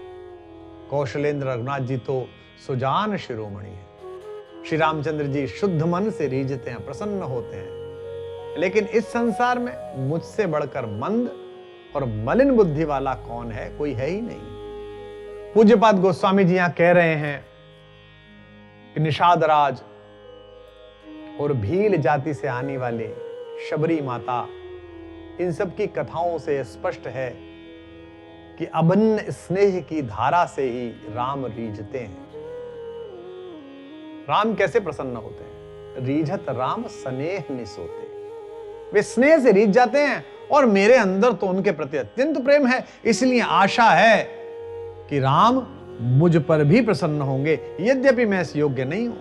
कौशलेंद्र रघुनाथ जी तो सुजान शिरोमणि है। श्री रामचंद्र जी शुद्ध मन से रीझते हैं, प्रसन्न होते हैं। लेकिन इस संसार में मुझसे बढ़कर मंद और मलिन बुद्धि वाला कौन है? कोई है ही नहीं। पूज्यपाद गोस्वामी जी यहां कह रहे हैं कि निषाद राज और भील जाति से आने वाले शबरी माता, इन सब की कथाओं से स्पष्ट है कि अभिन्न स्नेह की धारा से ही राम रीझते हैं। राम कैसे प्रसन्न होते हैं? रीझत राम स्नेह निसोते। वे स्नेह से रीझ जाते हैं और मेरे अंदर तो उनके प्रति अत्यंत प्रेम है। इसलिए आशा है कि राम मुझ पर भी प्रसन्न होंगे। यद्यपि मैं इस योग्य नहीं हूं,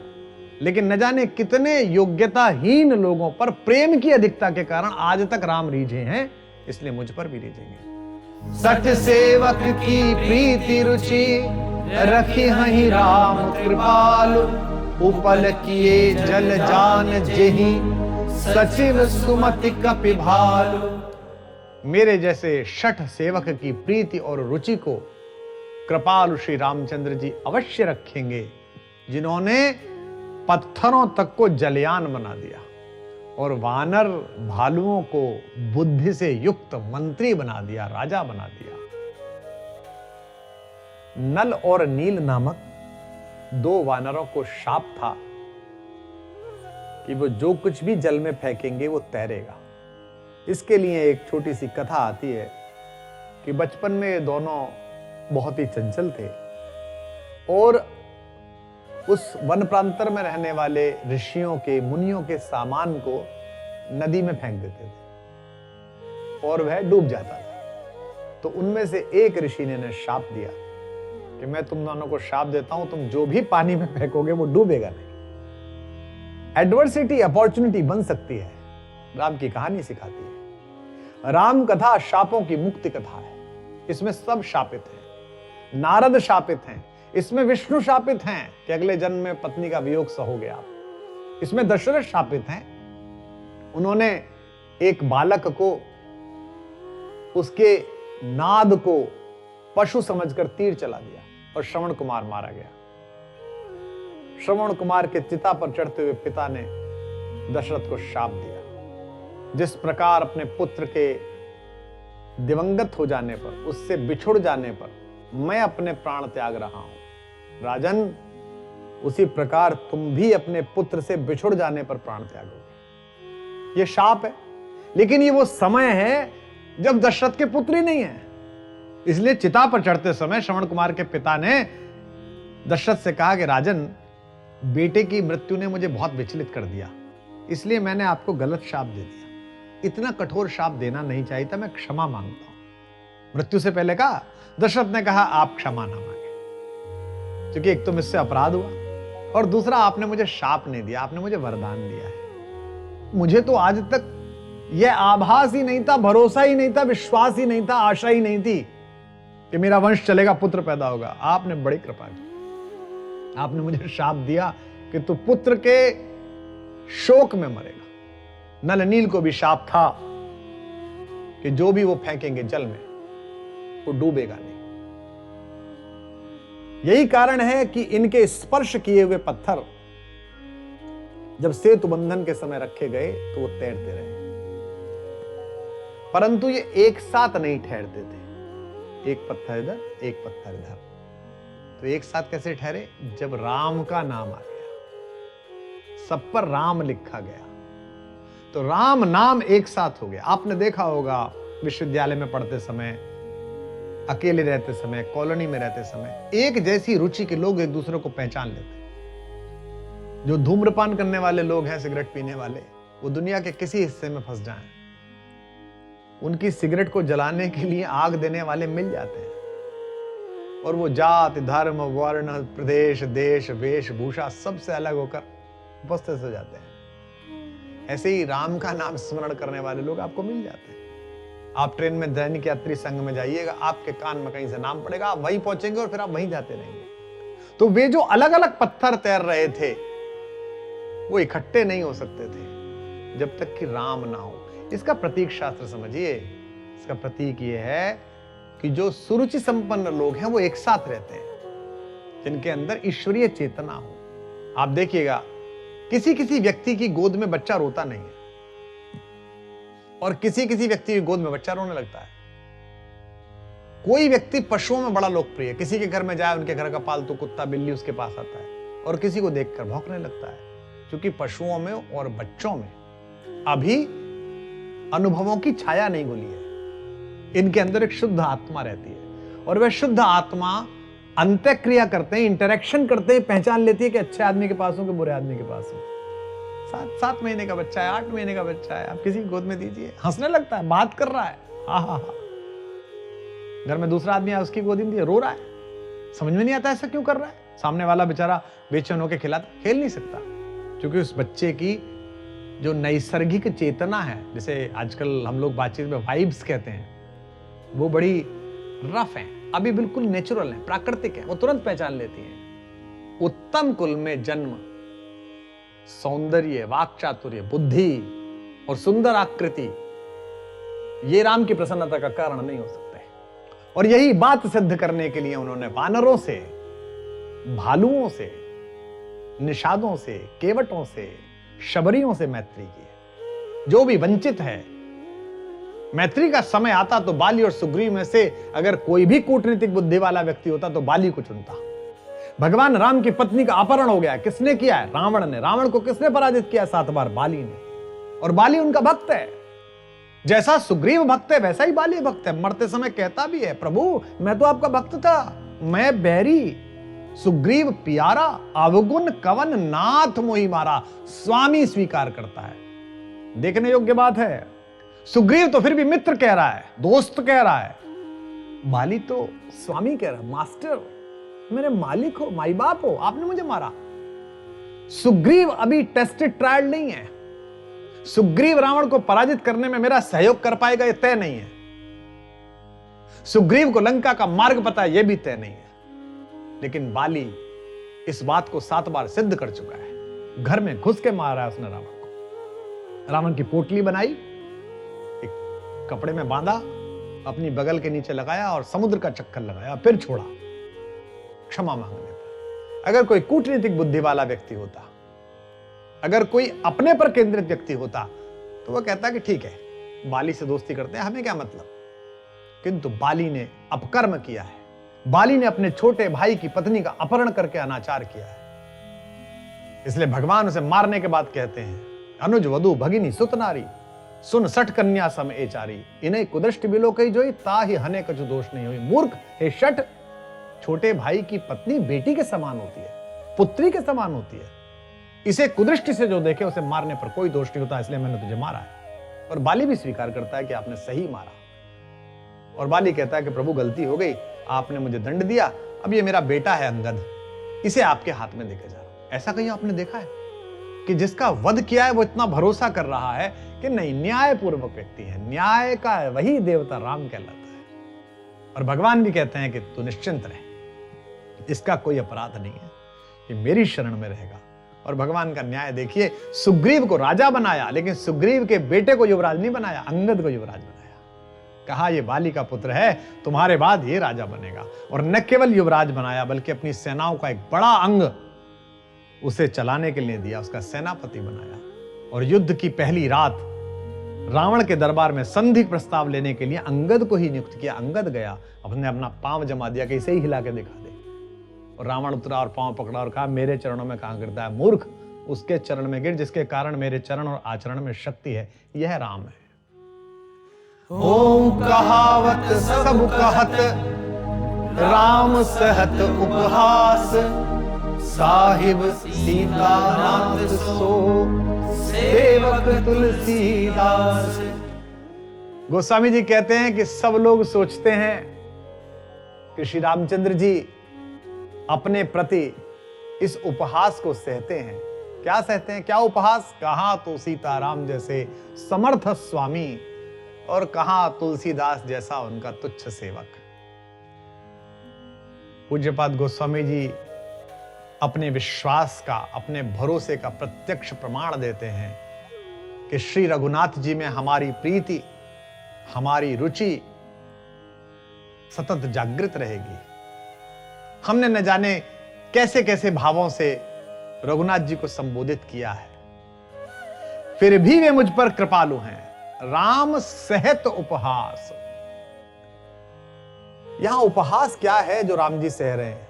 लेकिन न जाने कितने योग्यताहीन लोगों पर प्रेम की अधिकता के कारण आज तक राम रीझे हैं, इसलिए मुझ पर भी रीझेंगे। सठ सेवक की प्रीति रुचि, रखी हहीं राम कृपालु, उपल किए जल जान जेहि, सचिव सुमति कपि भालु। मेरे जैसे शठ सेवक की प्रीति और रुचि को कृपालु श्री रामचंद्र जी अवश्य रखेंगे, जिन्होंने पत्थरों तक को जलयान बना दिया और वानर भालुओं को बुद्धि से युक्त मंत्री बना दिया, राजा बना दिया। नल और नील नामक दो वानरों को शाप था कि वो जो कुछ भी जल में फेंकेंगे वो तैरेगा। इसके लिए एक छोटी सी कथा आती है कि बचपन में ये दोनों बहुत ही चंचल थे और उस वन प्रांतर में रहने वाले ऋषियों के, मुनियों के सामान को नदी में फेंक देते थे और वह डूब जाता था। तो उनमें से एक ऋषि ने शाप दिया कि मैं तुम दोनों को शाप देता हूं, तुम जो भी पानी में फेंकोगे वो डूबेगा नहीं। एडवर्सिटी अपॉर्चुनिटी बन सकती है, राम की कहानी सिखाती है। राम कथा शापों की मुक्ति कथा है। इसमें सब शापित हैं। नारद शापित हैं, इसमें विष्णु शापित हैं कि अगले जन्म में पत्नी का वियोग सहोगे आप। इसमें दशरथ शापित हैं, उन्होंने एक बालक को, उसके नाद को पशु समझकर तीर चला दिया और श्रवण कुमार मारा गया। श्रवण कुमार के चिता पर चढ़ते हुए पिता ने दशरथ को शाप दिया, जिस प्रकार अपने पुत्र के दिवंगत हो जाने पर, उससे बिछुड़ जाने पर मैं अपने प्राण त्याग रहा हूं, राजन, उसी प्रकार तुम भी अपने पुत्र से बिछुड़ जाने पर प्राण त्यागोगे। यह शाप है, लेकिन ये वो समय है जब दशरथ के पुत्र ही नहीं है। इसलिए चिता पर चढ़ते समय श्रवण कुमार के पिता ने दशरथ से कहा कि राजन, बेटे की मृत्यु ने मुझे बहुत विचलित कर दिया। इसलिए मैंने आपको गलत शाप दे दिया। इतना कठोर शाप देना नहीं चाहिए था, मैं क्षमा मांगता हूं। मृत्यु से पहले कहा, दशरथ ने कहा आप क्षमा ना मांगे, क्योंकि एक तो मुझसे अपराध हुआ और दूसरा आपने मुझे शाप नहीं दिया, आपने मुझे वरदान दिया है। मुझे तो आज तक यह आभास ही नहीं था, भरोसा ही नहीं था, विश्वास ही नहीं था, आशा ही नहीं थी कि मेरा वंश चलेगा, पुत्र पैदा होगा। आपने बड़ी कृपा की, आपने मुझे शाप दिया कि तू पुत्र के शोक में मरेगा। नल नील को भी शाप था कि जो भी वो फेंकेंगे जल में वो डूबेगा नहीं। यही कारण है कि इनके स्पर्श किए हुए पत्थर जब सेतु बंधन के समय रखे गए तो वो तैरते रहे, परंतु ये एक साथ नहीं ठहरते थे। एक पत्थर इधर, एक पत्थर इधर। तो एक साथ कैसे ठहरे? जब राम का नाम आ गया, सब पर राम लिखा गया, तो राम नाम एक साथ हो गया। आपने देखा होगा विश्वविद्यालय में पढ़ते समय, अकेले रहते समय, कॉलोनी में रहते समय, एक जैसी रुचि के लोग एक दूसरे को पहचान लेते हैं। जो धूम्रपान करने वाले लोग हैं, सिगरेट पीने वाले, वो दुनिया के किसी हिस्से में फंस जाएं, उनकी सिगरेट को जलाने के लिए आग देने वाले मिल जाते हैं, और वो जात, धर्म, वर्ण, प्रदेश, देश, वेशभूषा सबसे अलग होकर उपस्थित हो जाते हैं। ऐसे ही राम का नाम स्मरण करने वाले लोग आपको मिल जाते हैं। आप ट्रेन में दैनिक यात्री संघ में जाइएगा, आपके कान में कहीं से नाम पड़ेगा, आप वहीं पहुंचेंगे और फिर आप वहीं जाते रहेंगे। तो वे जो अलग अलग पत्थर तैर रहे थे वो इकट्ठे नहीं हो सकते थे जब तक कि राम ना हो। इसका प्रतीक शास्त्र समझिए। इसका प्रतीक ये है कि जो सुरुचि संपन्न लोग हैं वो एक साथ रहते हैं, जिनके अंदर ईश्वरीय चेतना हो। आप देखिएगा, किसी किसी व्यक्ति की गोद में बच्चा रोता नहीं है और किसी किसी व्यक्ति की गोद में बच्चा रोने लगता है। कोई व्यक्ति पशुओं में बड़ा लोकप्रिय है, किसी के घर में जाए उनके घर का पालतू कुत्ता बिल्ली उसके पास आता है और किसी को देखकर भौंकने लगता है, क्योंकि पशुओं में और बच्चों में अभी अनुभवों की छाया नहीं घुली है। इनके अंदर एक शुद्ध आत्मा रहती है और वह शुद्ध आत्मा अंतःक्रिया करते हैं, इंटरेक्शन करते हैं, पहचान लेती है कि अच्छे आदमी के पास हो कि बुरे आदमी के पास हो। 7 महीने का बच्चा है, 8 महीने का बच्चा है, आप किसी की गोद में दीजिए, हंसने लगता है, बात कर रहा है, हा हा हा। घर में दूसरा आदमी है, उसकी गोद में दिए, रो रहा है, समझ में नहीं आता ऐसा क्यों कर रहा है। सामने वाला बेचारा बेचैन होकर खेल नहीं सकता, क्योंकि उस बच्चे की जो नैसर्गिक चेतना है, जिसे आजकल हम लोग बातचीत में वाइब्स कहते हैं, वो बड़ी रफ है, अभी बिल्कुल नेचुरल है, प्राकृतिक है, वो तुरंत पहचान लेती है। उत्तम कुल में जन्म सौंदर्य, वाक्चातुर्य, बुद्धि और सुंदर आकृति ये राम की प्रसन्नता का कारण नहीं हो सकते। और यही बात सिद्ध करने के लिए उन्होंने वानरों से, भालुओं से, निषादों से, केवटों से, शबरियों से मैत्री की। जो भी वंचित है, मैत्री का समय आता तो बाली और सुग्रीव में से अगर कोई भी कूटनीतिक बुद्धि वाला व्यक्ति होता तो बाली को चुनता। भगवान राम की पत्नी का अपहरण हो गया, किसने किया है? रावण ने। रावण को किसने पराजित किया 7 बार? बाली ने। और बाली उनका भक्त है। जैसा सुग्रीव भक्त है वैसा ही बाली भक्त है। मरते समय कहता भी है, प्रभु मैं तो आपका भक्त था, मैं बैरी, सुग्रीव प्यारा, अवगुण कवन नाथ मोहि मारा। स्वामी स्वीकार करता है। देखने योग्य बात है। सुग्रीव तो फिर भी मित्र कह रहा है, दोस्त कह रहा है, बाली तो स्वामी कह रहा है, मास्टर, मेरे मालिक हो, माई बाप हो, आपने मुझे मारा। सुग्रीव अभी टेस्टेड ट्रायल नहीं है। सुग्रीव रावण को पराजित करने में मेरा सहयोग कर पाएगा यह तय नहीं है। सुग्रीव को लंका का मार्ग पता है यह भी तय नहीं है। लेकिन बाली इस बात को 7 बार सिद्ध कर चुका है। घर में घुस के मारा है उसने रावण को। रावण की पोटली बनाई, एक कपड़े में बांधा, अपनी बगल के नीचे लगाया और समुद्र का चक्कर लगाया, फिर छोड़ा क्षमा मांगने पर। अगर कोई कूटनीतिक बुद्धि वाला व्यक्ति होता, अगर कोई अपने पर केंद्रित व्यक्ति होता, तो वह कहता कि ठीक है, बाली से दोस्ती करते हैं, हमें क्या मतलब। किंतु बाली ने अपकर्म किया है। बाली ने अपने छोटे भाई की पत्नी का अपहरण करके अनाचार किया है। इसलिए भगवान उसे मारने के बाद कहते हैं, अनुज वधु भगिनी सुत नारी, सुन 60 कन्या सम एचारी, इन्हें कुदृष्टि बिलो कही जोई, ताहि हने कछु दोष नहीं हुई। मूर्ख हे शठ, छोटे भाई की पत्नी बेटी के समान होती है, पुत्री के समान होती है। इसे कुदृष्टि से जो देखे उसे मारने पर कोई दोष नहीं होता, इसलिए मैंने तुझे मारा है। और बाली भी स्वीकार करता है कि आपने सही मारा। और बाली कहता है कि प्रभु गलती हो गई, आपने मुझे दंड दिया, अब ये मेरा बेटा है अंगद, इसे आपके हाथ में देकर जा रहा हूं। ऐसा कहीं आपने देखा है कि जिसका वध किया है वो इतना भरोसा कर रहा है कि नहीं, न्यायपूर्वक व्यक्ति है, न्याय का वही देवता राम कहलाता है। और भगवान भी कहते हैं कि तू निश्चिंत रहे, इसका कोई अपराध नहीं है, ये मेरी शरण में रहेगा। और भगवान का न्याय देखिए, सुग्रीव को राजा बनाया, लेकिन सुग्रीव के बेटे को युवराज नहीं बनाया, अंगद को युवराज बनाया। कहा ये बाली का पुत्र है, तुम्हारे बाद ये राजा बनेगा। और न केवल युवराज बनाया बल्कि अपनी सेनाओं का एक बड़ा अंग उसे चलाने के लिए दिया, उसका सेनापति बनाया। और युद्ध की पहली रात रावण के दरबार में संधि प्रस्ताव लेने के लिए अंगद को ही नियुक्त किया। अंगद गया, अपने अपना पांव जमा दिया कि इसे ही हिला के दिखा दे। और रावण उतरा और पांव पकड़ा और कहा मेरे चरणों में कहां गिरता है, मूर्ख, उसके चरण में गिर जिसके कारण मेरे चरण और आचरण में शक्ति है, यह राम है। ओम कहावत सब कहत, राम सहत उपहास, साहिब सीतानाथ सो, सेवक तुलसीदास। गोस्वामी जी कहते हैं कि सब लोग सोचते हैं कि श्री रामचंद्र जी अपने प्रति इस उपहास को सहते हैं। क्या सहते हैं, क्या उपहास? कहां तो सीताराम जैसे समर्थ स्वामी और कहां तुलसीदास जैसा उनका तुच्छ सेवक। पूज्यपाद गोस्वामी जी अपने विश्वास का, अपने भरोसे का प्रत्यक्ष प्रमाण देते हैं कि श्री रघुनाथ जी में हमारी प्रीति, हमारी रुचि सतत जागृत रहेगी। हमने न जाने कैसे कैसे भावों से रघुनाथ जी को संबोधित किया है, फिर भी वे मुझ पर कृपालु हैं। राम सहत उपहास। यहां उपहास क्या है जो राम जी सह रहे हैं?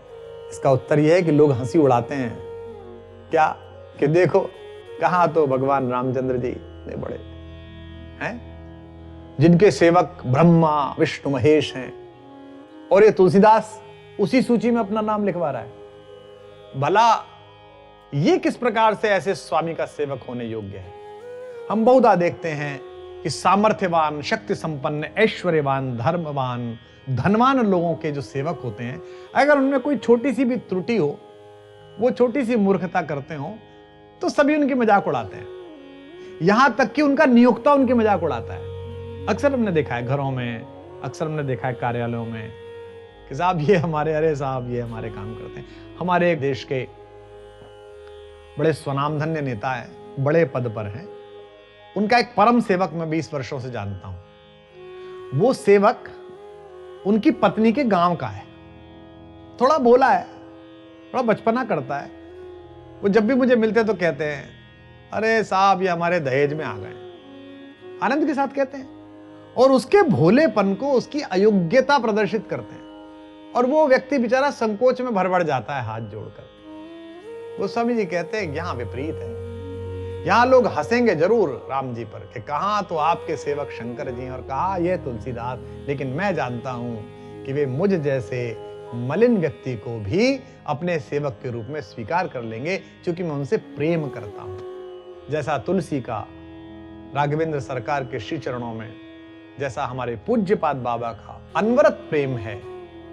इसका उत्तर यह है कि लोग हंसी उड़ाते हैं। क्या कि देखो कहां तो भगवान रामचंद्र जी ने बड़े हैं, जिनके सेवक ब्रह्मा विष्णु महेश हैं, और ये तुलसीदास उसी सूची में अपना नाम लिखवा रहा है। भला ये किस प्रकार से ऐसे स्वामी का सेवक होने योग्य है? हम बहुधा देखते हैं कि सामर्थ्यवान, शक्ति संपन्न, ऐश्वर्यवान, धर्मवान, धनवान लोगों के जो सेवक होते हैं, अगर उनमें कोई छोटी सी भी त्रुटि हो, वो छोटी सी मूर्खता करते हो, तो सभी उनकी मजाक उड़ाते हैं। यहां तक कि उनका नियोक्ता उनकी मजाक उड़ाता है। अक्सर हमने देखा है घरों में, अक्सर हमने देखा है कार्यालयों में कि साहब ये हमारे, अरे साहब ये हमारे काम करते हैं। हमारे एक देश के बड़े स्वनामधन्य नेता हैं, बड़े पद पर हैं, उनका एक परम सेवक मैं 20 वर्षों से जानता हूं। वो सेवक उनकी पत्नी के गांव का है, थोड़ा भोला है, थोड़ा बचपना करता है। वो जब भी मुझे मिलते तो कहते हैं अरे साहब ये हमारे दहेज में आ गए, आनंद के साथ कहते हैं, और उसके भोलेपन को, उसकी अयोग्यता प्रदर्शित करते हैं। और वो व्यक्ति बेचारा संकोच में भर जाता है हाथ जोड़कर। गोस्वामी जी कहते हैं यहां विपरीत है। यहां लोग हंसेंगे जरूर राम जी पर कि कहां तो आपके सेवक शंकर जी और कहा ये तुलसीदास, लेकिन मैं जानता हूं कि वे मुझ जैसे मलिन व्यक्ति को भी अपने सेवक के रूप में स्वीकार कर लेंगे, क्योंकि मैं उनसे प्रेम करता हूं। जैसा तुलसी का राघवेंद्र सरकार के श्री चरणों में, जैसा हमारे पूज्यपाद बाबा का अनवरत प्रेम है,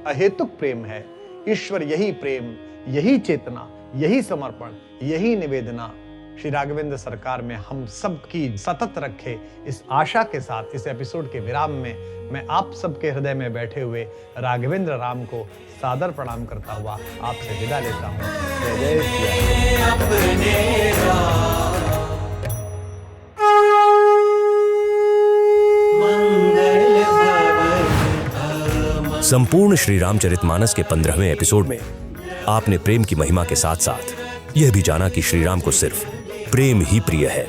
अहेतुक प्रेम है। ईश्वर यही प्रेम, यही चेतना, यही समर्पण, यही निवेदना श्री राघवेंद्र सरकार में हम सब की सतत रखे। इस आशा के साथ इस एपिसोड के विराम में मैं आप सबके हृदय में बैठे हुए राघवेंद्र राम को सादर प्रणाम करता हुआ आपसे विदा लेता हूं। जय जय श्री राम। संपूर्ण श्री रामचरितमानस के 15वें एपिसोड में आपने प्रेम की महिमा के साथ साथ यह भी जाना कि श्री राम को सिर्फ प्रेम ही प्रिय है।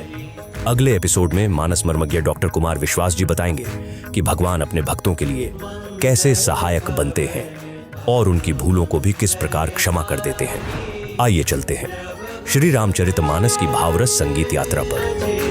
अगले एपिसोड में मानस मर्मज्ञ डॉक्टर कुमार विश्वास जी बताएंगे कि भगवान अपने भक्तों के लिए कैसे सहायक बनते हैं और उनकी भूलों को भी किस प्रकार क्षमा कर देते हैं। आइए चलते हैं श्री रामचरितमानस की भावरस संगीत यात्रा पर।